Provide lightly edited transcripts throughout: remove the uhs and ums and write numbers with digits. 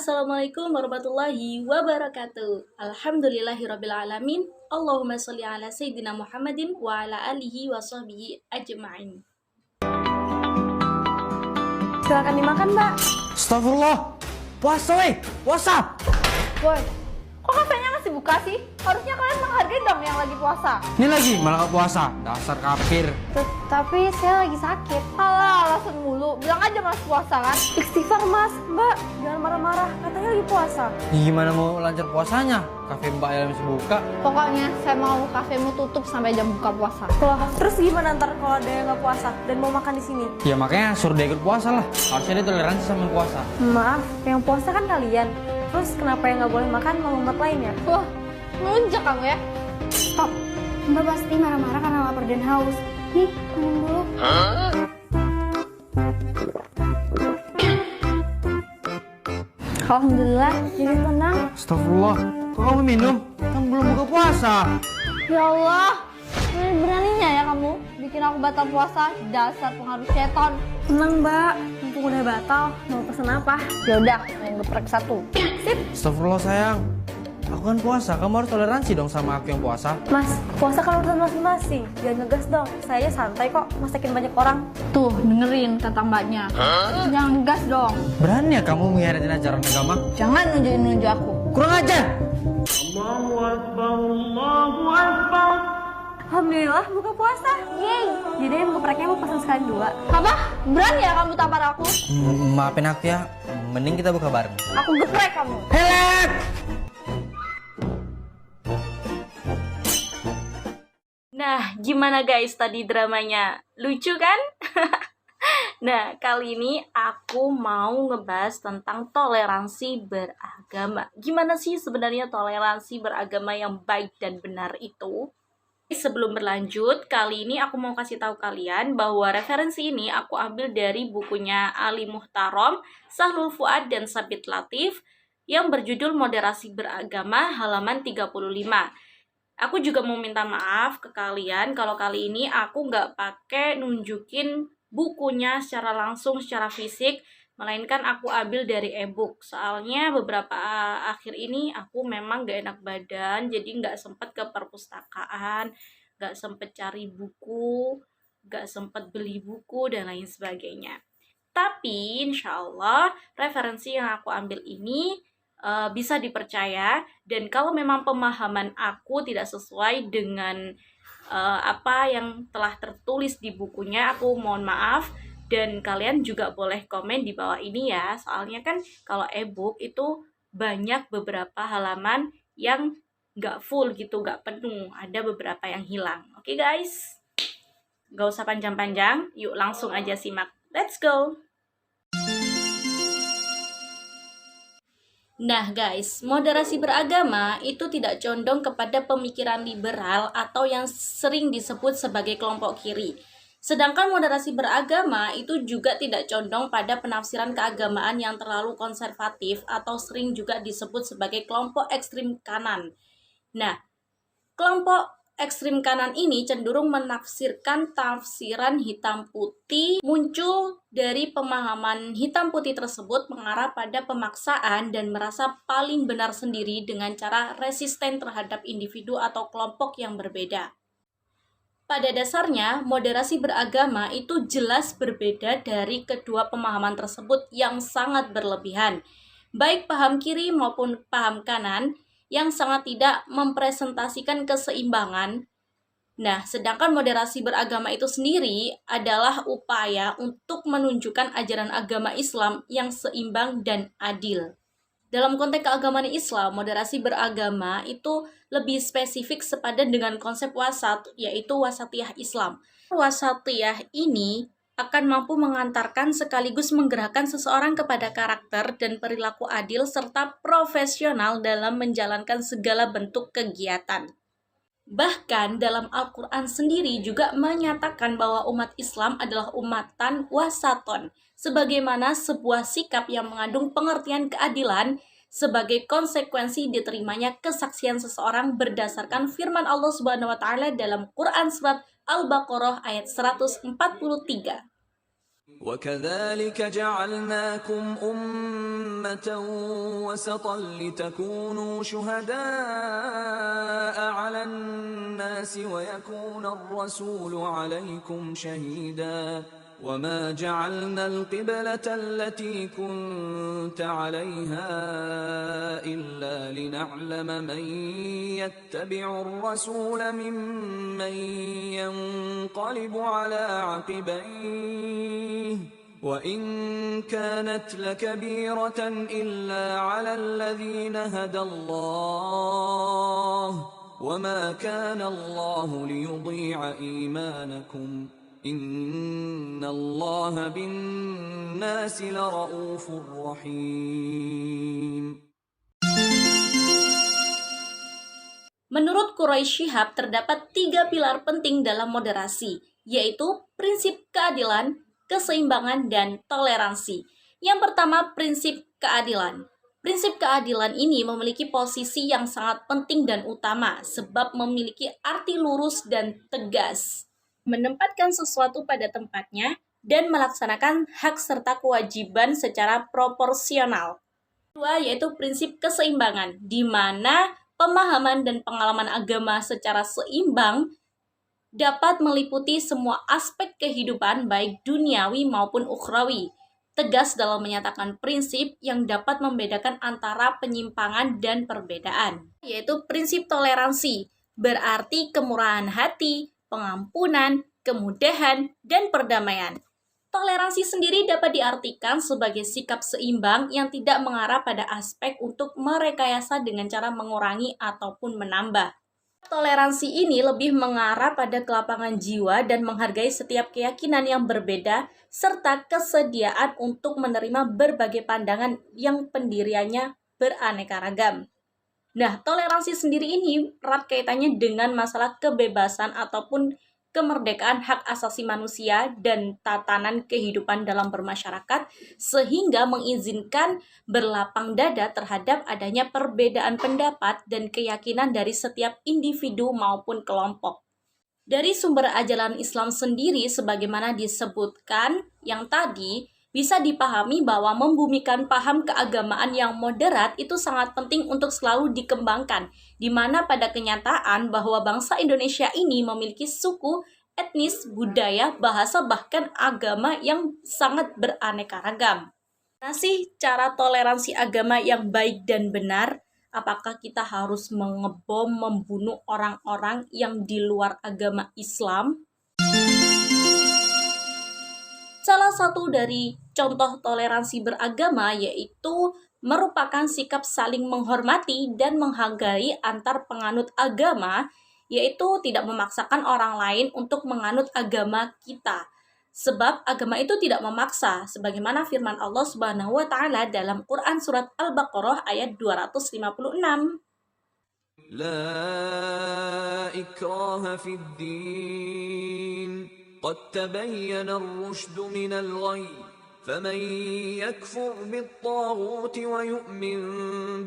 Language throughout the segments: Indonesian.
Assalamualaikum warahmatullahi wabarakatuh. Alhamdulillahirabbil alamin. Allahumma sholli ala sayyidina Muhammadin wa ala alihi wa sahbihi ajma'in. Silakan dimakan, Mbak. Astagfirullah. Puasa, weh. Puasa. Boy, kok kafenya masih buka sih? Harusnya kalian menghargai dong yang lagi puasa. Ini lagi malah gak puasa. Dasar kafir. Tapi saya lagi sakit. Alah, alasan mulu. Bilang aja mas puasa kan? Istighfar mas. Mbak, jangan marah-marah. Katanya lagi puasa. Ini gimana mau lancar puasanya? Kafe Mbak yang masih buka. Pokoknya saya mau kafemu tutup sampai jam buka puasa. Loh, terus gimana ntar kalau ada yang nggak puasa dan mau makan di sini? Ya makanya suruh dia ikut puasa lah. Harusnya dia toleransi sama yang puasa. Maaf, yang puasa kan kalian. Terus kenapa yang nggak boleh makan malah umat lainnya? Wah, melunjak kamu ya. Stop. Mbak pasti marah-marah karena lapar dan haus. Nih, minum dulu. Alhamdulillah, jadi tenang. Astagfirullah. Kok kamu minum? Kan belum buka puasa. Ya Allah, beraninya ya kamu bikin aku batal puasa. Dasar pengaruh setan. Tenang mbak, mumpung udah batal, mau pesen apa? Yaudah, main geprek satu. Sip. Astagfirullah sayang. Aku kan puasa, kamu harus toleransi dong sama aku yang puasa. Mas, puasa kan urusan masing-masing. Jangan ngegas dong, saya santai kok masakin banyak orang. Tuh, dengerin kata mbaknya. Jangan gas dong. Berani ya kamu mengkhianatin ajaran agama? Jangan nunjuk-nunjuk aku. Kurang ajar. Alhamdulillah buka puasa. Yeay. Jadi yang gepreknya mau pesen sekali 2. Apa? Berani ya kamu tampar aku? Maafin aku ya. Mending kita buka bareng. Aku geprek kamu. Helak! Nah, gimana guys tadi dramanya? Lucu kan? Nah, kali ini aku mau ngebahas tentang toleransi beragama. Gimana sih sebenarnya toleransi beragama yang baik dan benar itu? Sebelum berlanjut, kali ini aku mau kasih tahu kalian bahwa referensi ini aku ambil dari bukunya Ali Muhtarom, Sahlul Fuad, dan Sabit Latif yang berjudul Moderasi Beragama halaman 35. Aku juga mau minta maaf ke kalian kalau kali ini aku nggak pakai nunjukin bukunya secara langsung, secara fisik, melainkan aku ambil dari e-book. Soalnya beberapa akhir ini aku memang nggak enak badan, jadi nggak sempet ke perpustakaan, nggak sempet cari buku, nggak sempet beli buku, dan lain sebagainya. Tapi insya Allah referensi yang aku ambil ini bisa dipercaya, dan kalau memang pemahaman aku tidak sesuai dengan apa yang telah tertulis di bukunya, aku mohon maaf. Dan kalian juga boleh komen di bawah ini ya, soalnya kan kalau e-book itu banyak beberapa halaman yang nggak full gitu, nggak penuh, ada beberapa yang hilang. Oke guys, nggak usah panjang-panjang, yuk langsung aja simak, let's go. Nah guys, moderasi beragama itu tidak condong kepada pemikiran liberal atau yang sering disebut sebagai kelompok kiri. Sedangkan moderasi beragama itu juga tidak condong pada penafsiran keagamaan yang terlalu konservatif atau sering juga disebut sebagai kelompok ekstrim kanan. Nah, kelompok ekstrim kanan ini cenderung menafsirkan tafsiran hitam putih, muncul dari pemahaman hitam putih tersebut mengarah pada pemaksaan dan merasa paling benar sendiri dengan cara resisten terhadap individu atau kelompok yang berbeda. Pada dasarnya, moderasi beragama itu jelas berbeda dari kedua pemahaman tersebut yang sangat berlebihan, baik paham kiri maupun paham kanan, yang sangat tidak mempresentasikan keseimbangan. Nah, sedangkan moderasi beragama itu sendiri adalah upaya untuk menunjukkan ajaran agama Islam yang seimbang dan adil. Dalam konteks keagamaan Islam, moderasi beragama itu lebih spesifik sepadan dengan konsep wasat, yaitu wasatiyah Islam. Wasatiyah ini akan mampu mengantarkan sekaligus menggerakkan seseorang kepada karakter dan perilaku adil serta profesional dalam menjalankan segala bentuk kegiatan. Bahkan dalam Al-Quran sendiri juga menyatakan bahwa umat Islam adalah umatan wasaton, sebagaimana sebuah sikap yang mengandung pengertian keadilan sebagai konsekuensi diterimanya kesaksian seseorang berdasarkan firman Allah Subhanahu wa taala dalam Quran surat Al-Baqarah ayat 143. وكذلك جعلناكم أمة وسطا لتكونوا شهداء على الناس ويكون الرسول عليكم شهيدا وما جعلنا القبلة التي كنت عليها إلا لنعلم من يتبع الرسول ممن ينقلب على عقبيه وإن كانت لكبيرة إلا على الذين هدى الله وما كان الله ليضيع إيمانكم إن الله بالناس لرؤوف رحيم. Menurut Quraisy Shihab, terdapat 3 pilar penting dalam moderasi, yaitu prinsip keadilan, keseimbangan, dan toleransi. Yang pertama, prinsip keadilan. Prinsip keadilan ini memiliki posisi yang sangat penting dan utama, sebab memiliki arti lurus dan tegas, menempatkan sesuatu pada tempatnya, dan melaksanakan hak serta kewajiban secara proporsional. Kedua, yaitu prinsip keseimbangan, di mana pemahaman dan pengalaman agama secara seimbang dapat meliputi semua aspek kehidupan baik duniawi maupun ukhrawi, tegas dalam menyatakan prinsip yang dapat membedakan antara penyimpangan dan perbedaan, yaitu prinsip toleransi, berarti kemurahan hati, pengampunan, kemudahan, dan perdamaian. Toleransi sendiri dapat diartikan sebagai sikap seimbang yang tidak mengarah pada aspek untuk merekayasa dengan cara mengurangi ataupun menambah. Toleransi ini lebih mengarah pada kelapangan jiwa dan menghargai setiap keyakinan yang berbeda, serta kesediaan untuk menerima berbagai pandangan yang pendiriannya beraneka ragam. Nah, toleransi sendiri ini erat kaitannya dengan masalah kebebasan ataupun kemerdekaan hak asasi manusia dan tatanan kehidupan dalam bermasyarakat, sehingga mengizinkan berlapang dada terhadap adanya perbedaan pendapat dan keyakinan dari setiap individu maupun kelompok. Dari sumber ajaran Islam sendiri, sebagaimana disebutkan yang tadi, bisa dipahami bahwa membumikan paham keagamaan yang moderat itu sangat penting untuk selalu dikembangkan, di mana pada kenyataan bahwa bangsa Indonesia ini memiliki suku, etnis, budaya, bahasa, bahkan agama yang sangat beraneka ragam. Nah sih cara toleransi agama yang baik dan benar? Apakah kita harus mengebom, membunuh orang-orang yang di luar agama Islam? Salah satu dari contoh toleransi beragama yaitu merupakan sikap saling menghormati dan menghargai antar penganut agama, yaitu tidak memaksakan orang lain untuk menganut agama kita. Sebab agama itu tidak memaksa, sebagaimana firman Allah Subhanahu wa Ta'ala dalam Quran Surat Al-Baqarah ayat 256. La ikraha fid din. قد تبين الرشد من الغي فمن يكفر بالطاغوت ويؤمن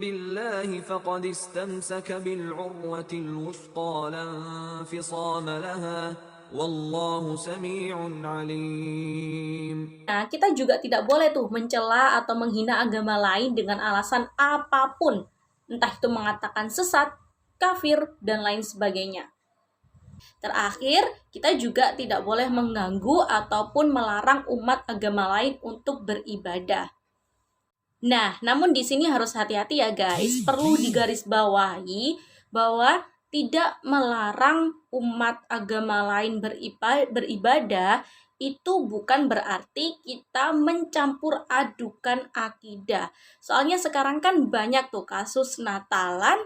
بالله فقد استمسك بالعروة الوثقى لا انفصام لها والله سميع عليم. Nah, kita juga tidak boleh tuh mencela atau menghina agama lain dengan alasan apapun, entah itu mengatakan sesat, kafir, dan lain sebagainya. Terakhir, kita juga tidak boleh mengganggu ataupun melarang umat agama lain untuk beribadah. Nah, namun di sini harus hati-hati ya guys, perlu digarisbawahi bahwa tidak melarang umat agama lain beribadah itu bukan berarti kita mencampur adukan akidah. Soalnya sekarang kan banyak tuh kasus Natalan,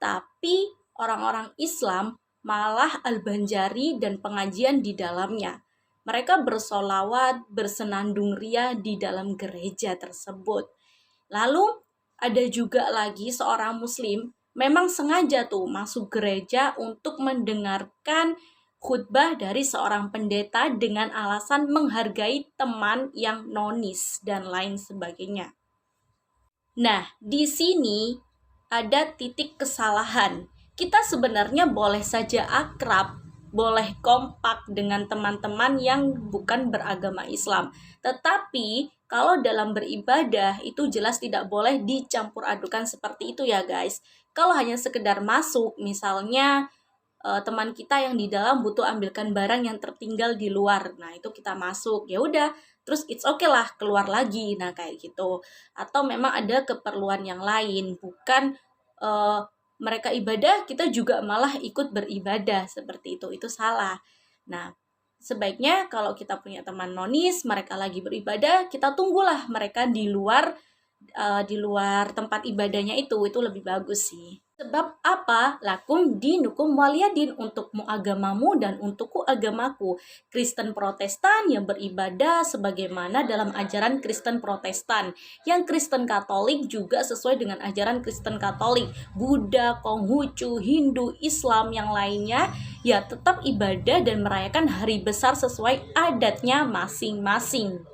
tapi orang-orang Islam malah al-banjari dan pengajian di dalamnya. Mereka bersolawat, bersenandung ria di dalam gereja tersebut. Lalu ada juga lagi seorang muslim memang sengaja tuh masuk gereja untuk mendengarkan khutbah dari seorang pendeta dengan alasan menghargai teman yang nonis dan lain sebagainya. Nah, di sini ada titik kesalahan. Kita sebenarnya boleh saja akrab boleh kompak dengan teman-teman yang bukan beragama Islam. Tetapi kalau dalam beribadah itu jelas tidak boleh dicampur adukan seperti itu ya guys. Kalau hanya sekedar masuk, misalnya teman kita yang di dalam butuh ambilkan barang yang tertinggal di luar, nah itu kita masuk, ya udah, terus it's okay lah keluar lagi, nah kayak gitu. Atau memang ada keperluan yang lain, bukan mereka ibadah kita juga malah ikut beribadah, seperti itu salah. Nah, sebaiknya kalau kita punya teman nonis, mereka lagi beribadah, kita tunggulah mereka di luar tempat ibadahnya, itu lebih bagus sih. Sebab apa? Lakum dinukum waliyadin, untukmu agamamu dan untukku agamaku. Kristen Protestan yang beribadah sebagaimana dalam ajaran Kristen Protestan. Yang Kristen Katolik juga sesuai dengan ajaran Kristen Katolik. Buddha, Konghucu, Hindu, Islam yang lainnya ya tetap ibadah dan merayakan hari besar sesuai adatnya masing-masing.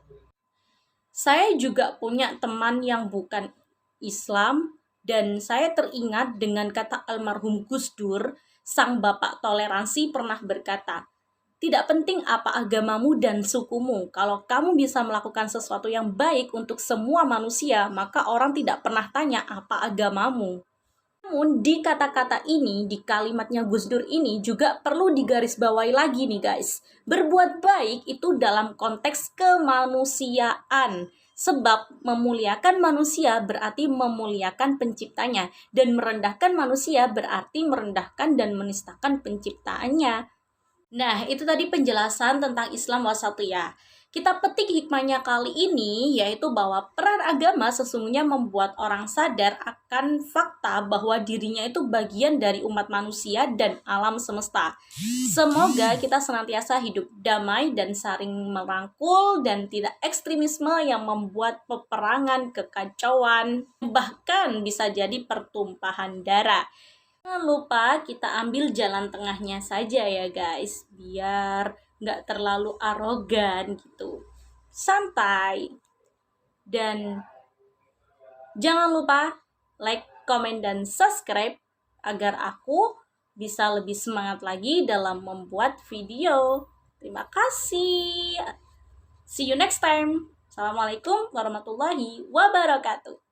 Saya juga punya teman yang bukan Islam, dan saya teringat dengan kata almarhum Gus Dur, sang bapak toleransi pernah berkata, tidak penting apa agamamu dan sukumu, kalau kamu bisa melakukan sesuatu yang baik untuk semua manusia, maka orang tidak pernah tanya apa agamamu. Namun di kata-kata ini, di kalimatnya Gus Dur ini juga perlu digarisbawahi lagi nih guys. Berbuat baik itu dalam konteks kemanusiaan. Sebab memuliakan manusia berarti memuliakan penciptanya, dan merendahkan manusia berarti merendahkan dan menistakan penciptaannya. Nah, itu tadi penjelasan tentang Islam Wasatiyah. Kita petik hikmahnya kali ini, yaitu bahwa peran agama sesungguhnya membuat orang sadar akan fakta bahwa dirinya itu bagian dari umat manusia dan alam semesta. Semoga kita senantiasa hidup damai dan saling merangkul dan tidak ekstremisme yang membuat peperangan, kekacauan, bahkan bisa jadi pertumpahan darah. Jangan lupa kita ambil jalan tengahnya saja ya guys, biar nggak terlalu arogan gitu, santai. Dan jangan lupa like, komen, dan subscribe agar aku bisa lebih semangat lagi dalam membuat video. Terima kasih. See you next time. Assalamualaikum warahmatullahi wabarakatuh.